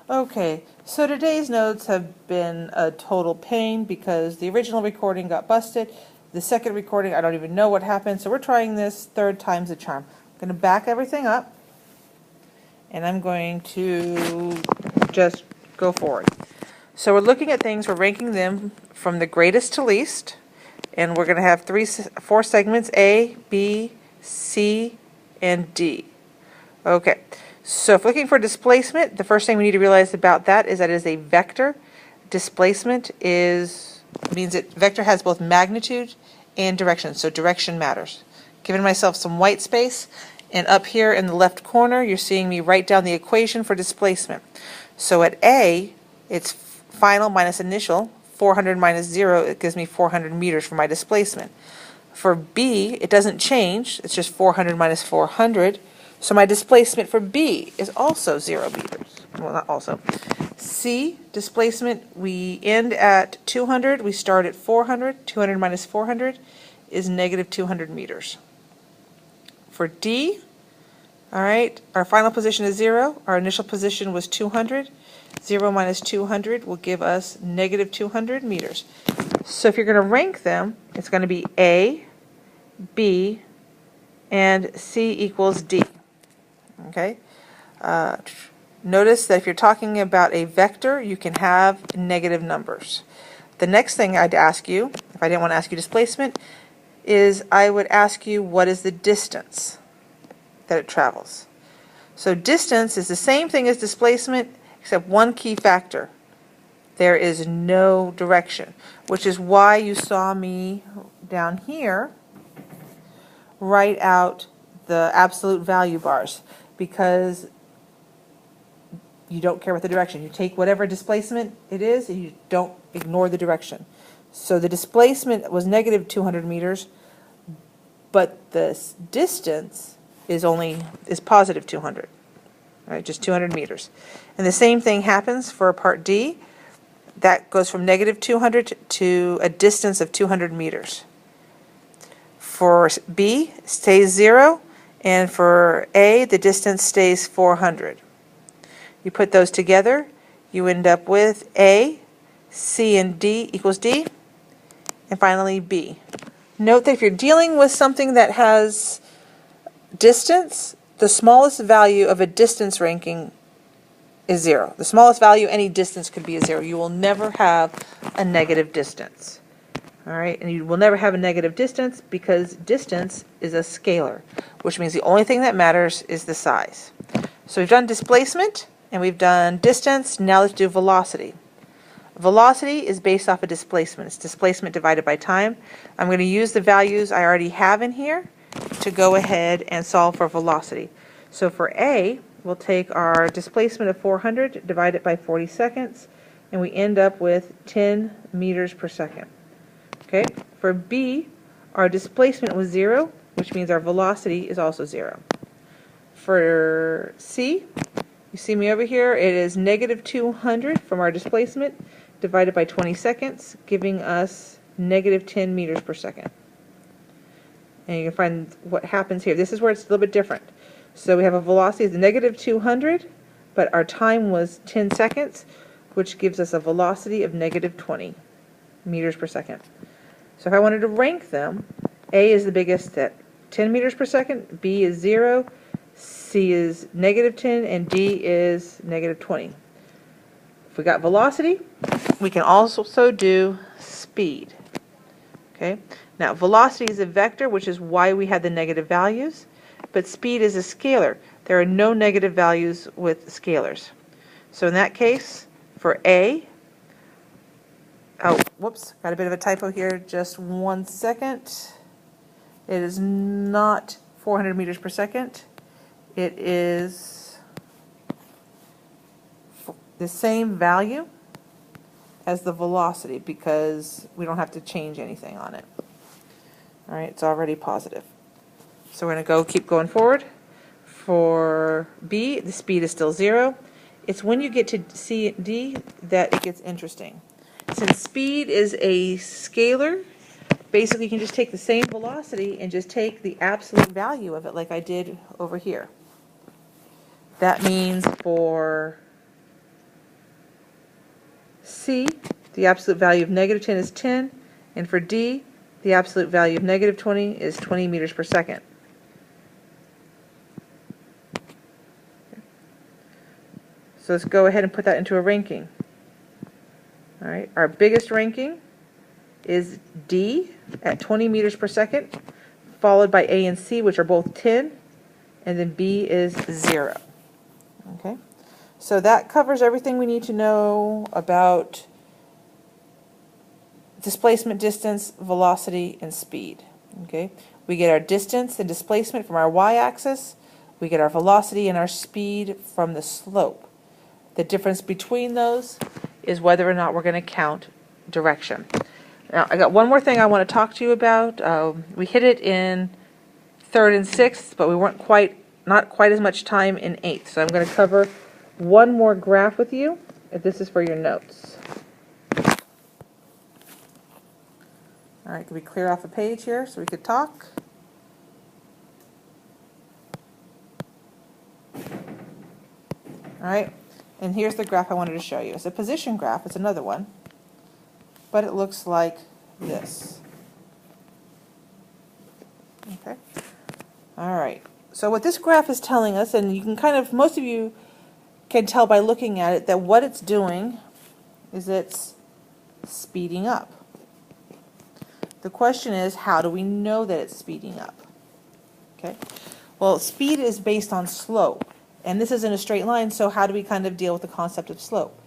Okay, so today's notes have been a total pain because the original recording got busted. The second recording, I don't even know what happened, so we're trying this third time's a charm. I'm going to back everything up, and I'm going to just go forward. So we're looking at things, we're ranking them from the greatest to least, and we're going to have four segments, A, B, C, and D. Okay, so if looking for displacement, the first thing we need to realize about that is that it is a vector. Displacement means that vector has both magnitude and direction, so direction matters. Giving myself some white space, and up here in the left corner, you're seeing me write down the equation for displacement. So at A, it's final minus initial, 400 minus 0, it gives me 400 meters for my displacement. For B, it doesn't change, it's just 400 minus 400. So my displacement for B is also 0 meters. Well, not also. C, displacement, we end at 200, we start at 400. 200 minus 400 is negative 200 meters. For D, all right, our final position is 0. Our initial position was 200. 0 minus 200 will give us negative 200 meters. So if you're going to rank them, it's going to be A, B, and C equals D. Okay. Notice that if you're talking about a vector, you can have negative numbers. The next thing I'd ask you, if I didn't want to ask you displacement, is I would ask you what is the distance that it travels. So distance is the same thing as displacement, except one key factor. There is no direction, which is why you saw me down here write out the absolute value bars, because you don't care about the direction. You take whatever displacement it is and you don't ignore the direction. So the displacement was negative 200 meters, but the distance is positive 200, right? Just 200 meters. And the same thing happens for part D. That goes from negative 200 to a distance of 200 meters. For B, it stays 0, and for A, the distance stays 400. You put those together, you end up with A, C, and D equals D, and finally B. Note that if you're dealing with something that has distance, the smallest value of a distance ranking is 0. The smallest value any distance could be a 0. You will never have a negative distance. All right, and you will never have a negative distance because distance is a scalar, which means the only thing that matters is the size. So we've done displacement and we've done distance. Now let's do velocity. Velocity is based off of displacement. It's displacement divided by time. I'm going to use the values I already have in here to go ahead and solve for velocity. So for A, we'll take our displacement of 400, divide it by 40 seconds, and we end up with 10 meters per second. Okay, for B, our displacement was 0, which means our velocity is also 0. For C, you see me over here, it is negative 200 from our displacement divided by 20 seconds, giving us negative 10 meters per second. And you can find what happens here. This is where it's a little bit different. So we have a velocity of negative 200, but our time was 10 seconds, which gives us a velocity of negative 20 meters per second. So if I wanted to rank them, A is the biggest at 10 meters per second, B is 0, C is negative 10, and D is negative 20. If we got velocity, we can also do speed. Okay. Now velocity is a vector, which is why we had the negative values, but speed is a scalar. There are no negative values with scalars. So in that case, for A, oh, whoops, got a bit of a typo here, just 1 second. It is not 400 meters per second. It is the same value as the velocity because we don't have to change anything on it. All right, it's already positive. So we're going to keep going forward. For B, the speed is still 0. It's when you get to C and D that it gets interesting. Since speed is a scalar, basically you can just take the same velocity and just take the absolute value of it like I did over here. That means for C, the absolute value of negative 10 is 10, and for D, the absolute value of negative 20 is 20 meters per second. So let's go ahead and put that into a ranking. All right, our biggest ranking is D at 20 meters per second, followed by A and C, which are both 10, and then B is 0. Okay, so that covers everything we need to know about displacement, distance, velocity, and speed. Okay, we get our distance and displacement from our y-axis. We get our velocity and our speed from the slope. The difference between those is whether or not we're going to count direction. Now, I got one more thing I want to talk to you about. We hit it in 3rd and 6th, but we weren't not quite as much time in 8th. So I'm going to cover one more graph with you, and this is for your notes. All right, can we clear off a page here so we could talk? All right, and here's the graph I wanted to show you. It's a position graph. It's another one, but it looks like this. Okay. All right. So what this graph is telling us, and you can most of you can tell by looking at it, that what it's doing is it's speeding up. The question is, how do we know that it's speeding up? Okay. Well, speed is based on slope, and this isn't a straight line, so how do we deal with the concept of slope?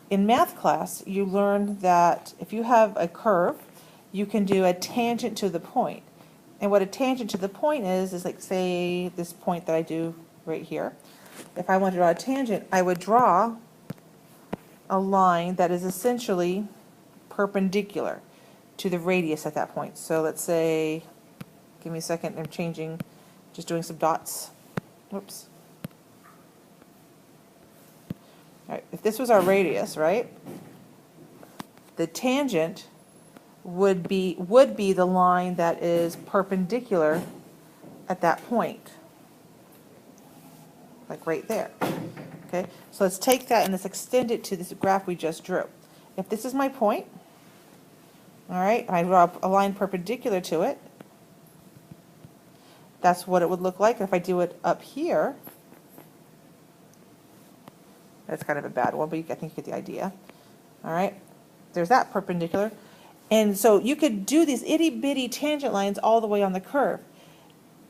In math class, you learned that if you have a curve, you can do a tangent to the point. And what a tangent to the point is like, say, this point that I do right here. If I want to draw a tangent, I would draw a line that is essentially perpendicular to the radius at that point. So let's say, give me a second, I'm just doing some dots. Whoops. All right, if this was our radius, right, the tangent would be the line that is perpendicular at that point, like right there. Okay, so let's take that and let's extend it to this graph we just drew. If this is my point, all right, I draw a line perpendicular to it, that's what it would look like. If I do it up here, that's kind of a bad one, but I think you get the idea. All right, there's that perpendicular. And so you could do these itty-bitty tangent lines all the way on the curve.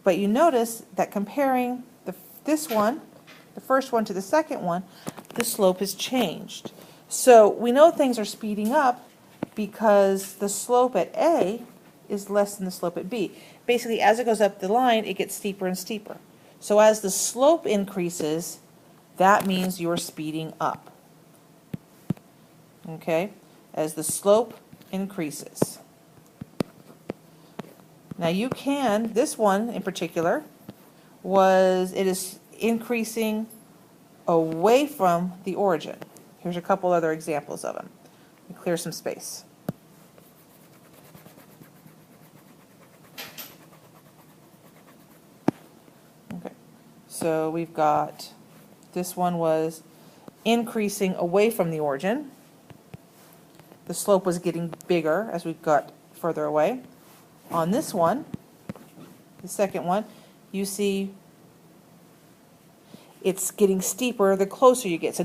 But you notice that comparing this one, the first one to the second one, the slope has changed. So we know things are speeding up because the slope at A is less than the slope at B. Basically, as it goes up the line, it gets steeper and steeper. So as the slope increases, that means you're speeding up. Okay? As the slope increases. Now you can, this one in particular, it is increasing away from the origin. Here's a couple other examples of them. Let me clear some space. Okay, so we've got, this one was increasing away from the origin. The slope was getting bigger as we got further away. On this one, the second one, you see it's getting steeper the closer you get. So